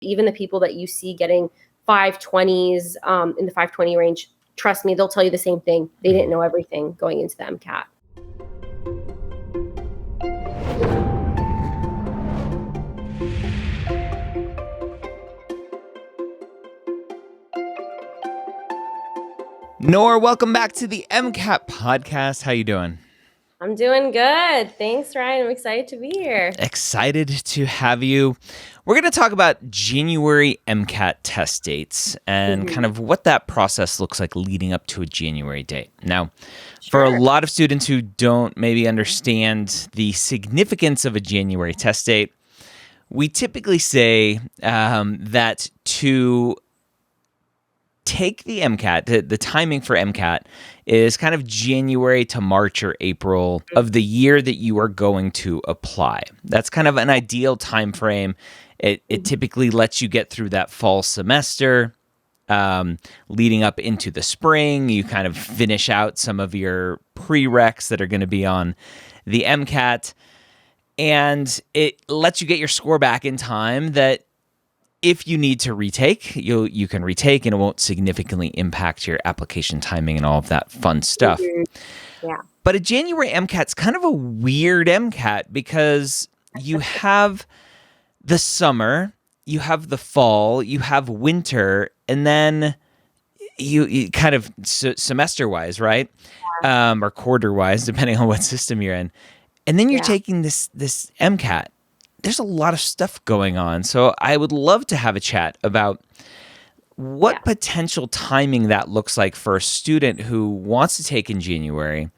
Even the people that you see getting 520s in the 520 range, trust me, they'll tell you the same thing. They didn't know everything going into the MCAT. Nora, welcome back to the MCAT podcast. How you doing? I'm doing good. Thanks, Ryan. I'm excited to be here. Excited to have you. We're going to talk about January MCAT test dates and kind of what that process looks like leading up to a January date. Now, for a lot of students who don't maybe understand the significance of a January test date, we typically say that to take the MCAT, the timing for MCAT is kind of January to March or April of the year that you are going to apply. That's kind of an ideal time frame. It typically lets you get through that fall semester, leading up into the spring. You kind of finish out some of your prereqs that are going to be on the MCAT, and it lets you get your score back in time that if you need to retake, you can retake, and it won't significantly impact your application timing and all of that fun stuff. Yeah. But a January MCAT's kind of a weird MCAT because you have the summer, you have the fall, you have winter, and then you kind of semester-wise, right? Or quarter-wise, depending on what system you're in. And then you're taking this MCAT. There's a lot of stuff going on. So I would love to have a chat about what potential timing that looks like for a student who wants to take in January,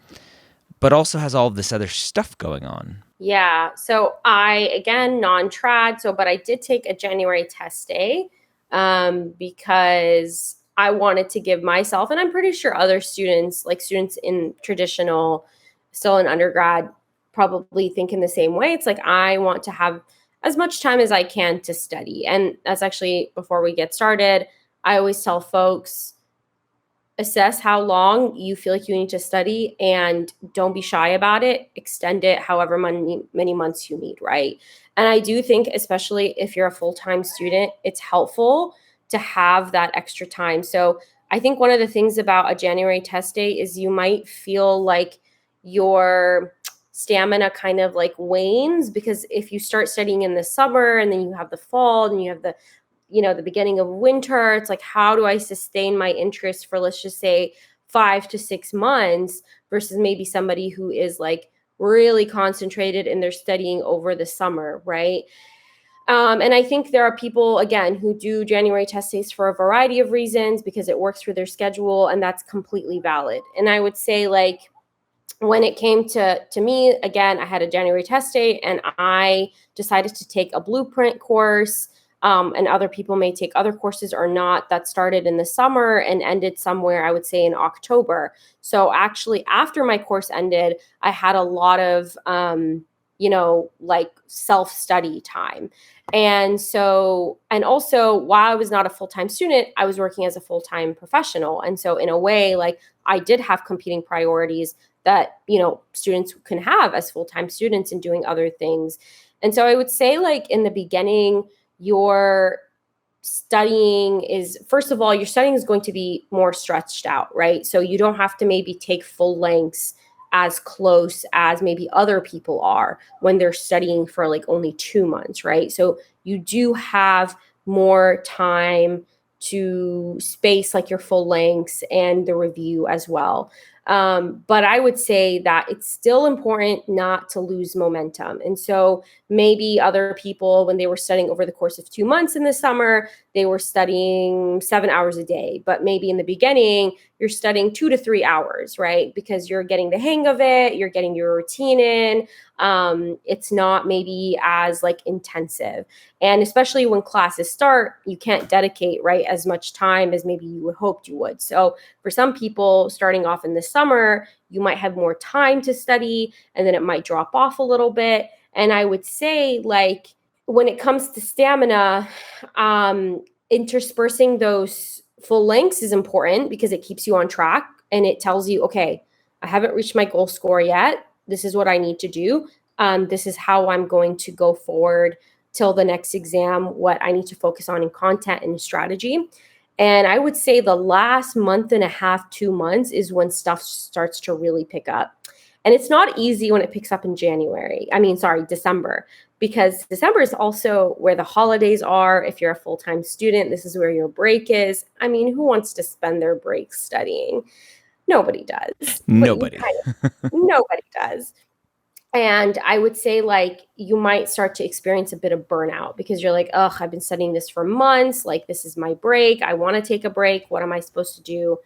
but also has all of this other stuff going on. Yeah. So again, non-trad. But I did take a January test day because I wanted to give myself, and I'm pretty sure other students, like students in traditional, still in undergrad, probably think in the same way. It's like, I want to have as much time as I can to study. And that's actually, before we get started, I always tell folks, assess how long you feel like you need to study and don't be shy about it. Extend it however many months you need, right? And I do think, especially if you're a full-time student, it's helpful to have that extra time. So I think one of the things about a January test day is you might feel like your stamina kind of like wanes, because if you start studying in the summer and then you have the fall and you have the beginning of winter, it's like, how do I sustain my interest for, let's just say, 5 to 6 months versus maybe somebody who is like really concentrated in their studying over the summer, right? And I think there are people, again, who do January test days for a variety of reasons because it works for their schedule, and that's completely valid. And I would say, like, when it came to me, again, I had a January test date and I decided to take a blueprint course, and other people may take other courses or not, that started in the summer and ended somewhere, I would say, in October. So actually, after my course ended, I had a lot of, like self-study time. And also, while I was not a full-time student, I was working as a full-time professional. And so in a way, like, I did have competing priorities that, students can have as full-time students and doing other things. And so I would say, like, in the beginning, your studying is, first of all, your studying is going to be more stretched out, right? So you don't have to maybe take full lengths as close as maybe other people are when they're studying for like only 2 months, right? So you do have more time to space like your full lengths and the review as well. But I would say that it's still important not to lose momentum. And so maybe other people, when they were studying over the course of 2 months in the summer, they were studying 7 hours a day. But maybe in the beginning, you're studying 2 to 3 hours, right? Because you're getting the hang of it, you're getting your routine in. It's not maybe as like intensive. And especially when classes start, you can't dedicate, right, as much time as maybe you would hoped you would. So for some people starting off in the summer, you might have more time to study and then it might drop off a little bit. And I would say, like, when it comes to stamina, interspersing those full lengths is important because it keeps you on track and it tells you, okay, I haven't reached my goal score yet. This is what I need to do. This is how I'm going to go forward till the next exam what I need to focus on in content and strategy. And I would say the last month and a half, 2 months is when stuff starts to really pick up. And it's not easy when it picks up in December, because December is also where the holidays are. If you're a full-time student, this is where your break is. I mean, who wants to spend their break studying? Nobody does, but Nobody. nobody does. And I would say, like, you might start to experience a bit of burnout because you're like, ugh, I've been studying this for months. Like, this is my break. I want to take a break. What am I supposed to do?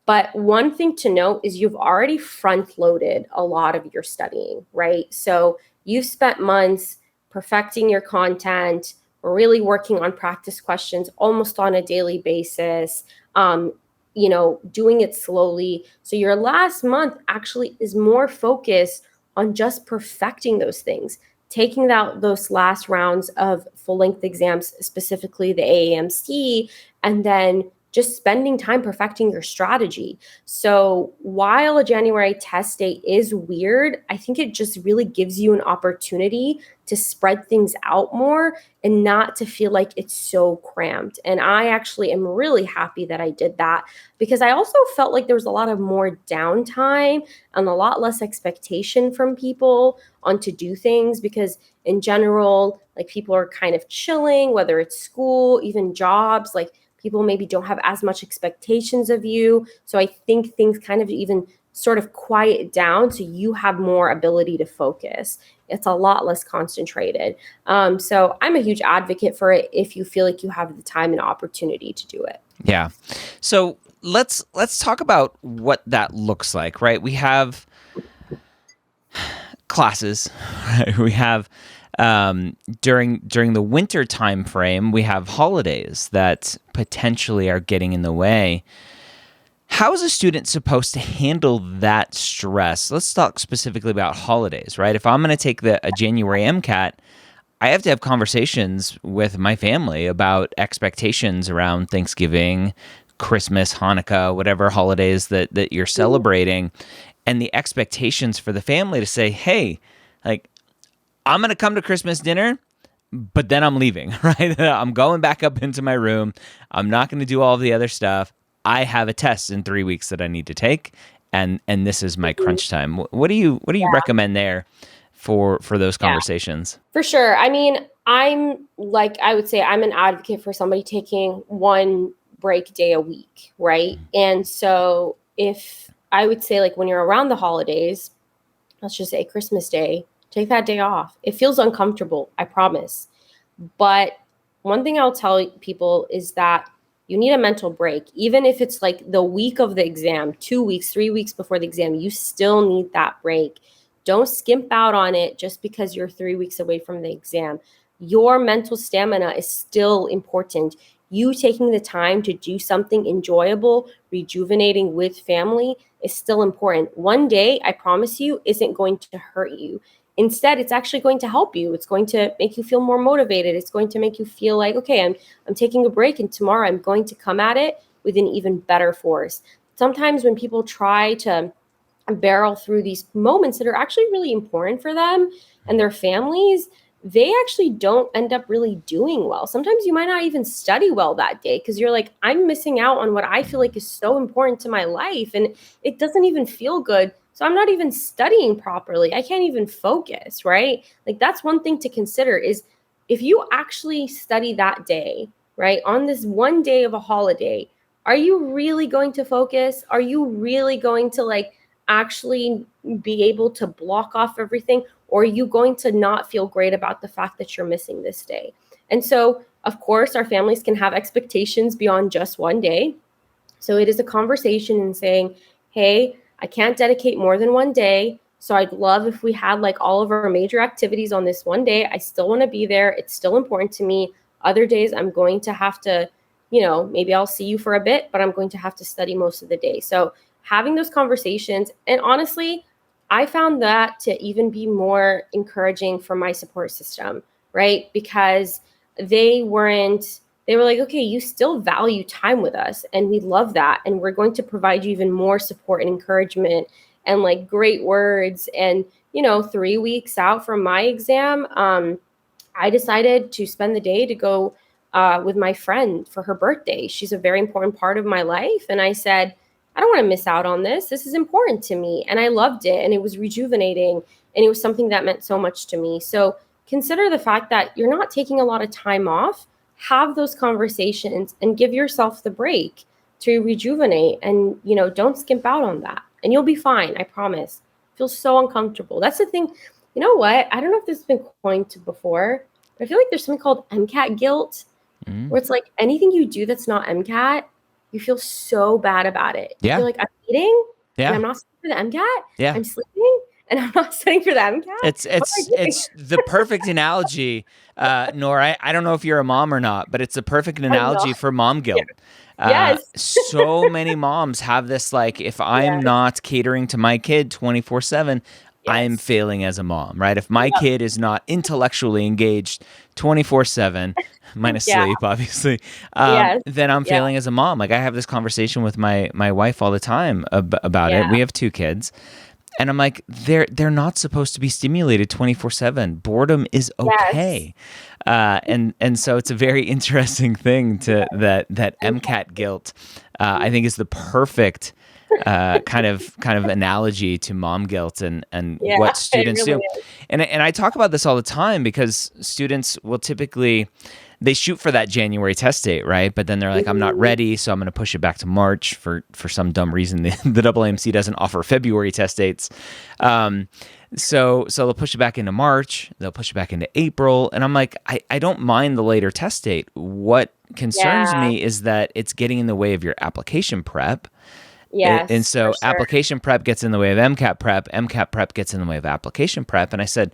But one thing to note is you've already front loaded a lot of your studying, right? So you've spent months perfecting your content, really working on practice questions almost on a daily basis, doing it slowly. So your last month actually is more focused on just perfecting those things, taking out those last rounds of full length exams, specifically the AAMC, and then just spending time perfecting your strategy. So while a January test date is weird, I think it just really gives you an opportunity to spread things out more and not to feel like it's so cramped. And I actually am really happy that I did that, because I also felt like there was a lot of more downtime and a lot less expectation from people on to do things, because in general, like, people are kind of chilling, whether it's school, even jobs, like, people maybe don't have as much expectations of you. So I think things kind of even sort of quiet down, so you have more ability to focus. It's a lot less concentrated. So I'm a huge advocate for it if you feel like you have the time and opportunity to do it. Yeah. So let's talk about what that looks like, right? We have classes, right? We have during the winter time frame, we have holidays that potentially are getting in the way. How is a student supposed to handle that stress? Let's talk specifically about holidays, right? If I'm going to take a January MCAT, I have to have conversations with my family about expectations around Thanksgiving, Christmas, Hanukkah, whatever holidays that you're celebrating, and the expectations for the family to say, hey, like, I'm going to come to Christmas dinner, but then I'm leaving, right? I'm going back up into my room. I'm not going to do all of the other stuff. I have a test in 3 weeks that I need to take, and this is my crunch time. What do you recommend there for those conversations? For sure. I mean, I would say I'm an advocate for somebody taking one break day a week, right? And so if I would say, like, when you're around the holidays, let's just say Christmas Day, take that day off. It feels uncomfortable, I promise. But one thing I'll tell people is that you need a mental break. Even if it's like the week of the exam, 2 weeks, 3 weeks before the exam, you still need that break. Don't skimp out on it just because you're 3 weeks away from the exam. Your mental stamina is still important. You taking the time to do something enjoyable, rejuvenating with family is still important. One day, I promise you, isn't going to hurt you. Instead, it's actually going to help you. It's going to make you feel more motivated. It's going to make you feel like, okay, I'm taking a break, and tomorrow I'm going to come at it with an even better force. Sometimes when people try to barrel through these moments that are actually really important for them and their families, they actually don't end up really doing well. Sometimes you might not even study well that day because you're like, I'm missing out on what I feel like is so important to my life, and it doesn't even feel good. So I'm not even studying properly. I can't even focus, right? Like, that's one thing to consider is if you actually study that day, right, on this one day of a holiday, are you really going to focus? Are you really going to, like, actually be able to block off everything? Or are you going to not feel great about the fact that you're missing this day? And so, of course, our families can have expectations beyond just one day. So it is a conversation and saying, hey, I can't dedicate more than one day. So I'd love if we had, like, all of our major activities on this one day. I still want to be there. It's still important to me. Other days I'm going to have to, maybe I'll see you for a bit, but I'm going to have to study most of the day. So having those conversations, and honestly, I found that to even be more encouraging for my support system, right? Because they were like, okay, you still value time with us, and we love that. And we're going to provide you even more support and encouragement and, like, great words. And, 3 weeks out from my exam, I decided to spend the day to go with my friend for her birthday. She's a very important part of my life. And I said, I don't want to miss out on this. This is important to me. And I loved it. And it was rejuvenating. And it was something that meant so much to me. So consider the fact that you're not taking a lot of time off. Have those conversations and give yourself the break to rejuvenate. And, don't skimp out on that. And you'll be fine. I promise. Feels so uncomfortable. That's the thing. You know what? I don't know if this has been coined before, but I feel like there's something called MCAT guilt, where it's like anything you do that's not MCAT, you feel so bad about it. Yeah. You're like, I'm eating Yeah. and I'm not studying for the MCAT. Yeah. I'm sleeping and I'm not studying for the MCAT. It's the perfect analogy, Nora. I don't know if you're a mom or not, but it's a perfect analogy for mom guilt. Yes. So many moms have this, like, if I'm not catering to my kid 24/7, I'm failing as a mom, right? If my kid is not intellectually engaged 24/7, minus sleep, obviously, then I'm failing as a mom. Like, I have this conversation with my wife all the time about it. We have 2 kids. And I'm like, they're not supposed to be stimulated 24/7. Boredom is okay. And so it's a very interesting thing that MCAT guilt, I think, is the perfect kind of analogy to mom guilt and what students do. And I talk about this all the time because students will typically, they shoot for that January test date, right? But then they're like, I'm not ready, so I'm going to push it back to March for some dumb reason. The AAMC doesn't offer February test dates. So they'll push it back into March, they'll push it back into April. And I'm like, I don't mind the later test date. What concerns me is that it's getting in the way of your application prep. Yes. And so application prep gets in the way of MCAT prep gets in the way of application prep. And I said,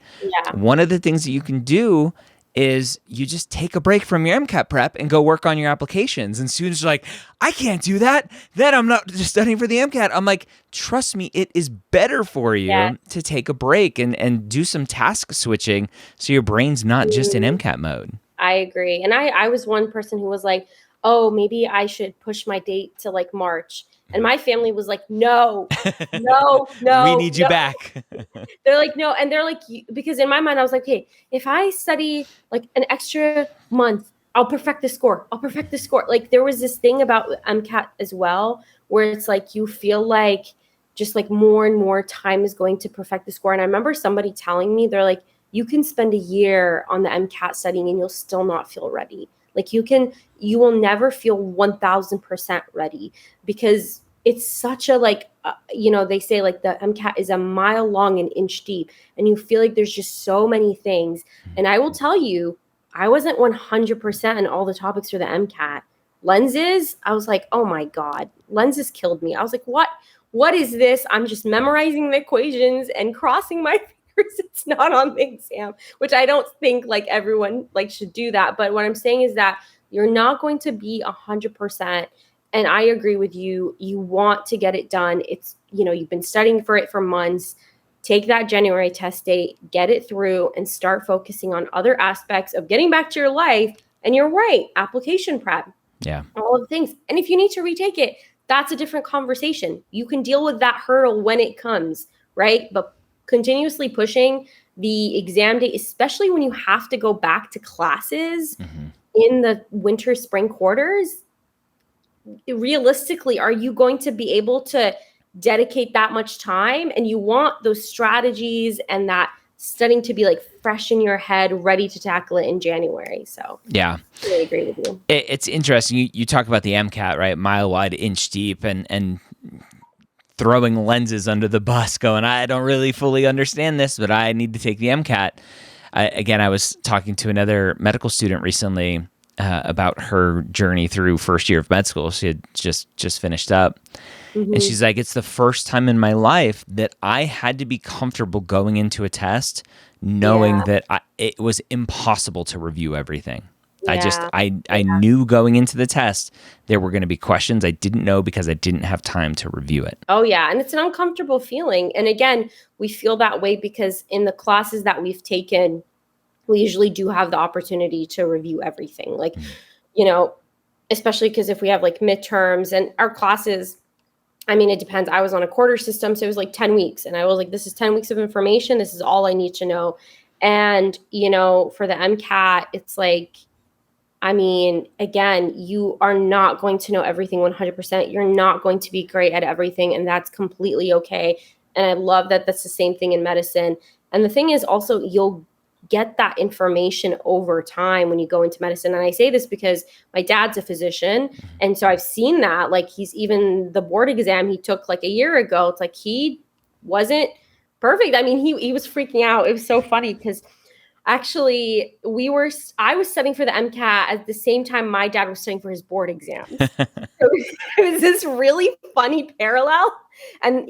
one of the things that you can do is you just take a break from your MCAT prep and go work on your applications. And students are like, I can't do that. Then I'm not just studying for the MCAT. I'm like, trust me, it is better for you to take a break and do some task switching so your brain's not just in MCAT mode. I agree. And I was one person who was like, oh, maybe I should push my date to like March. And my family was like, no, we need you back. They're like, no. And they're like, because in my mind, I was like, okay, if I study like an extra month, I'll perfect the score. Like there was this thing about MCAT as well, where it's like, you feel like just like more and more time is going to perfect the score. And I remember somebody telling me, they're like, you can spend a year on the MCAT studying and you'll still not feel ready. Like you will never feel 1000% ready because it's such a they say like the MCAT is a mile long and inch deep and you feel like there's just so many things. And I will tell you, I wasn't 100% in all the topics for the MCAT. Lenses, I was like, oh my God, lenses killed me. I was like, what is this? I'm just memorizing the equations and crossing my it's not on the exam, which I don't think like everyone like should do that. But what I'm saying is that you're not going to be 100%. And I agree with you. You want to get it done. It's, you've been studying for it for months. Take that January test date, get it through and start focusing on other aspects of getting back to your life. And you're right. Application prep. Yeah. All of the things. And if you need to retake it, that's a different conversation. You can deal with that hurdle when it comes, right? But continuously pushing the exam date, especially when you have to go back to classes in the winter, spring quarters, realistically, are you going to be able to dedicate that much time? And you want those strategies and that studying to be like fresh in your head, ready to tackle it in January. So yeah, I really agree with you. It's interesting. You talk about the MCAT, right? Mile wide, inch deep, and throwing lenses under the bus going, I don't really fully understand this, but I need to take the MCAT. I was talking to another medical student recently about her journey through first year of med school. She had just finished up. And she's like, it's the first time in my life that I had to be comfortable going into a test knowing that it was impossible to review everything. Yeah. I knew going into the test there were going to be questions I didn't know because I didn't have time to review it. Oh, yeah. And it's an uncomfortable feeling. And again, we feel that way because in the classes that we've taken, we usually do have the opportunity to review everything. Like, especially because if we have like midterms and our classes, I mean, it depends. I was on a quarter system, so it was like 10 weeks. And I was like, this is 10 weeks of information. This is all I need to know. And, for the MCAT, it's like, I mean, again, you are not going to know everything 100%. You're not going to be great at everything, and that's completely okay. And I love that that's the same thing in medicine. And the thing is also, you'll get that information over time when you go into medicine. And I say this because my dad's a physician. And so I've seen that. Like, he's even the board exam he took like a year ago, it's like he wasn't perfect. I mean, he was freaking out. It was so funny because actually, I was studying for the MCAT at the same time my dad was studying for his board exams. So it was this really funny parallel. And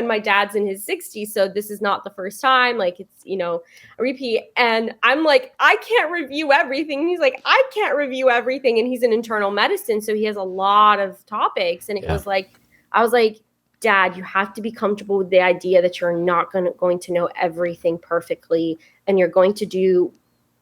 my dad's in his 60s, so this is not the first time. Like, it's, a repeat. And I'm like, I can't review everything. And he's like, I can't review everything. And he's in internal medicine, so he has a lot of topics. And it was like, I was like, Dad, you have to be comfortable with the idea that you're not going to know everything perfectly, and you're going to do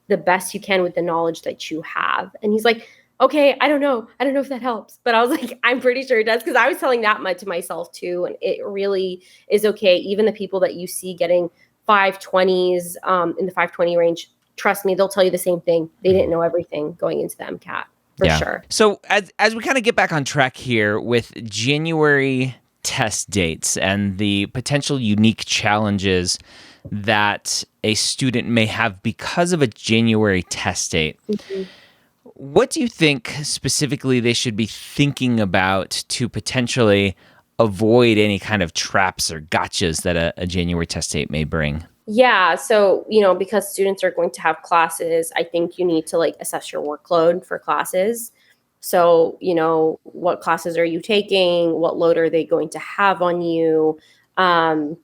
the best you can with the knowledge that you have. And he's like, okay, I don't know if that helps. But I was like, I'm pretty sure it does, because I was telling that much to myself too. And it really is okay. Even the people that you see getting 520s in the 520 range, trust me, they'll tell you the same thing. They didn't know everything going into the MCAT, for sure. So as we kind of get back on track here with January test dates and the potential unique challenges that a student may have because of a January test date, what do you think specifically they should be thinking about to potentially avoid any kind of traps or gotchas that a January test date may bring? Yeah. So, because students are going to have classes, I think you need to assess your workload for classes. So, what classes are you taking? What load are they going to have on you? And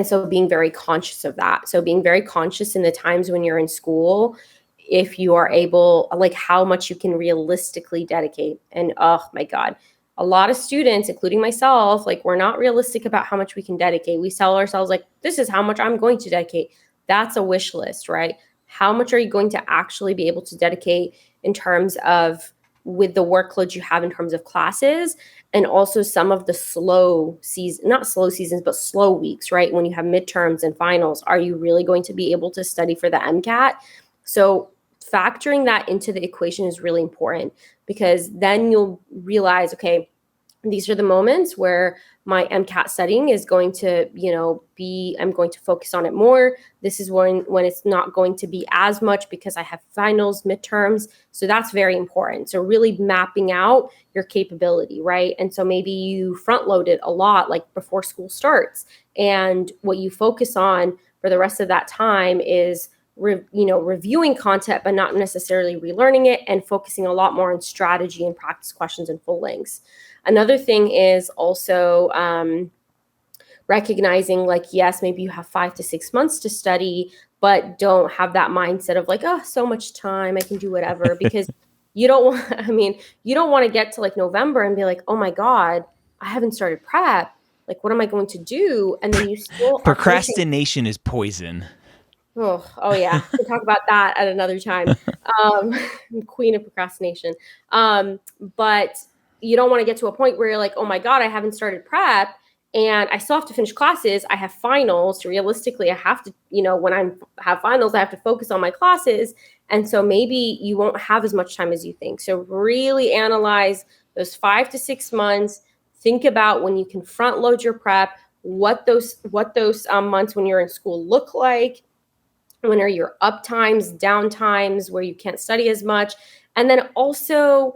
so being very conscious of that. So being very conscious in the times when you're in school, if you are able, how much you can realistically dedicate. And oh my God, a lot of students, including myself, we're not realistic about how much we can dedicate. We tell ourselves this is how much I'm going to dedicate. That's a wish list, right? How much are you going to actually be able to dedicate in terms of with the workload you have in terms of classes, and also some of the not slow seasons, but slow weeks, right? When you have midterms and finals, are you really going to be able to study for the MCAT? So factoring that into the equation is really important, because then you'll realize, okay, these are the moments where my MCAT studying is going to, I'm going to focus on it more. This is when it's not going to be as much because I have finals, midterms. So that's very important. So really mapping out your capability, right? And so maybe you front load it a lot, before school starts. And what you focus on for the rest of that time is reviewing content, but not necessarily relearning it, and focusing a lot more on strategy and practice questions and full lengths. Another thing is also recognizing yes, maybe you have 5 to 6 months to study, but don't have that mindset of oh, so much time, I can do whatever, because you don't want to get to November and be like, oh my God, I haven't started prep. What am I going to do? And then you still are procrastination is poison. Oh yeah. We'll talk about that at another time. Queen of procrastination. But you don't want to get to a point where you're like, oh my God, I haven't started prep and I still have to finish classes. I have finals. So realistically, I have to, when I have finals, I have to focus on my classes. And so maybe you won't have as much time as you think. So really analyze those 5 to 6 months. Think about when you can front load your prep, what those months when you're in school look like. When are your up times, down times where you can't study as much? And then also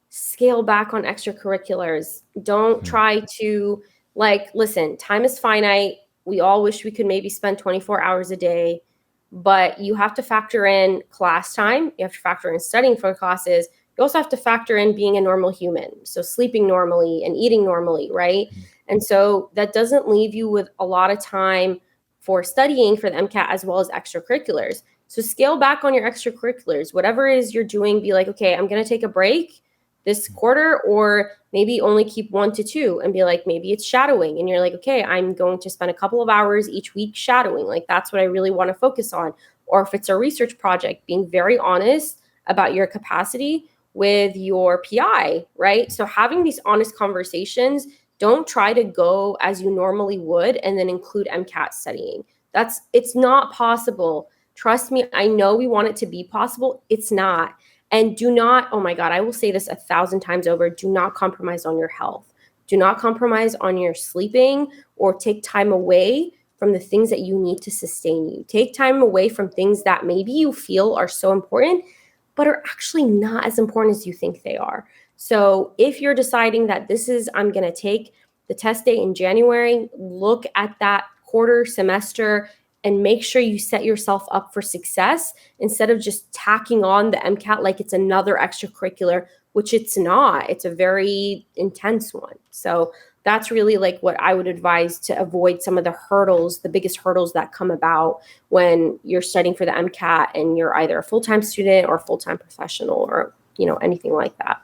scale back on extracurriculars. Don't try to listen, time is finite. We all wish we could maybe spend 24 hours a day, but you have to factor in class time. You have to factor in studying for classes. You also have to factor in being a normal human. So sleeping normally and eating normally, right? And so that doesn't leave you with a lot of time for studying for the MCAT as well as extracurriculars. So scale back on your extracurriculars. Whatever it is you're doing, be like, okay, I'm going to take a break this quarter, or maybe only keep 1 to 2 and be like, maybe it's shadowing. And you're like, okay, I'm going to spend a couple of hours each week shadowing. That's what I really want to focus on. Or if it's a research project, being very honest about your capacity with your PI, right? So having these honest conversations. Don't try to go as you normally would and then include MCAT studying. It's not possible. Trust me, I know we want it to be possible. It's not. And do not, oh my God, I will say this 1,000 times over, do not compromise on your health. Do not compromise on your sleeping or take time away from the things that you need to sustain you. Take time away from things that maybe you feel are so important, but are actually not as important as you think they are. So if you're deciding that I'm going to take the test date in January, look at that quarter semester and make sure you set yourself up for success instead of just tacking on the MCAT like it's another extracurricular, which it's not. It's a very intense one. So that's really like what I would advise to avoid some of the hurdles, the biggest hurdles that come about when you're studying for the MCAT and you're either a full-time student or a full-time professional or, anything like that.